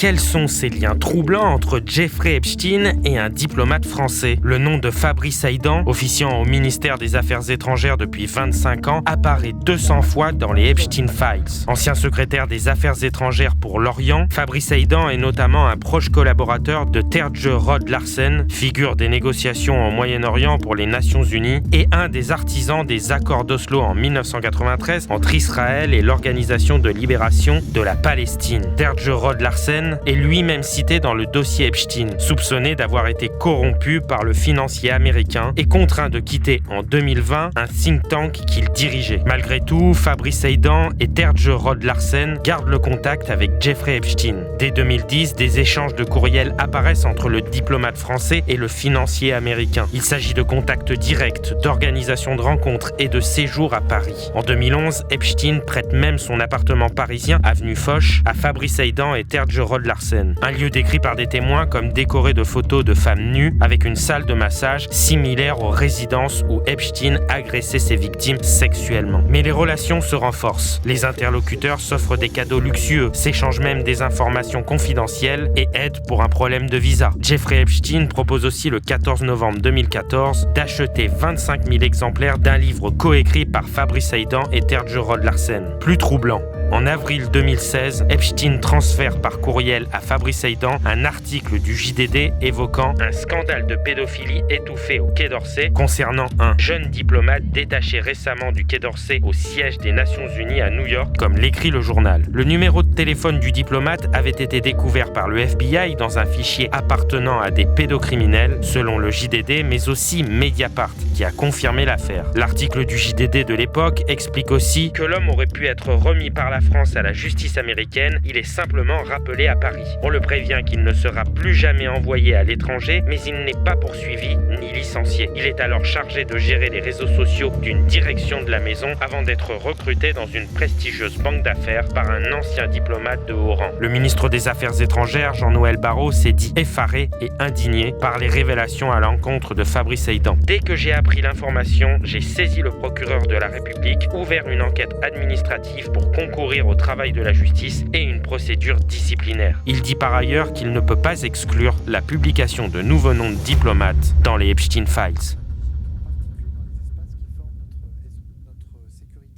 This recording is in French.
Quels sont ces liens troublants entre Jeffrey Epstein et un diplomate français? Le nom de Fabrice Heidan, officiant au ministère des Affaires étrangères depuis 25 ans, apparaît 200 fois dans les Epstein Files. Ancien secrétaire des Affaires étrangères pour l'Orient, Fabrice Heidan est notamment un proche collaborateur de Terje Rod Larsen, figure des négociations au Moyen-Orient pour les Nations Unies, et un des artisans des accords d'Oslo en 1993 entre Israël et l'Organisation de libération de la Palestine. Terje Rod Larsen est lui-même cité dans le dossier Epstein, soupçonné d'avoir été corrompu par le financier américain et contraint de quitter en 2020 un think tank qu'il dirigeait. Malgré tout, Fabrice Heidan et Terje Rod Larsen gardent le contact avec Jeffrey Epstein. Dès 2010, des échanges de courriels apparaissent entre le diplomate français et le financier américain. Il s'agit de contacts directs, d'organisations de rencontres et de séjours à Paris. En 2011, Epstein prête même son appartement parisien, avenue Foch, à Fabrice Heidan et Terje Rod Larsen. Un lieu décrit par des témoins comme décoré de photos de femmes nues avec une salle de massage similaire aux résidences où Epstein agressait ses victimes sexuellement. Mais les relations se renforcent. Les interlocuteurs s'offrent des cadeaux luxueux, s'échangent même des informations confidentielles et aident pour un problème de visa. Jeffrey Epstein propose aussi le 14 novembre 2014 d'acheter 25 000 exemplaires d'un livre coécrit par Fabrice Heidan et Terje Rod Larsen. Plus troublant, en avril 2016, Epstein transfère par courriel à Fabrice Heidan un article du JDD évoquant un scandale de pédophilie étouffé au Quai d'Orsay concernant un jeune diplomate détaché récemment du Quai d'Orsay au siège des Nations Unies à New York, comme l'écrit le journal. Le numéro de téléphone du diplomate avait été découvert par le FBI dans un fichier appartenant à des pédocriminels, selon le JDD, mais aussi Mediapart, qui a confirmé l'affaire. L'article du JDD de l'époque explique aussi que l'homme aurait pu être remis par la France à la justice américaine, il est simplement rappelé à Paris. On le prévient qu'il ne sera plus jamais envoyé à l'étranger, mais il n'est pas poursuivi ni licencié. Il est alors chargé de gérer les réseaux sociaux d'une direction de la maison avant d'être recruté dans une prestigieuse banque d'affaires par un ancien diplomate de haut rang. Le ministre des Affaires étrangères, Jean-Noël Barrot, s'est dit effaré et indigné par les révélations à l'encontre de Fabrice Heidan. Dès que j'ai appris l'information, j'ai saisi le procureur de la République, ouvert une enquête administrative pour concourir au travail de la justice et une procédure disciplinaire. Il dit par ailleurs qu'il ne peut pas exclure la publication de nouveaux noms de diplomates dans les Epstein Files.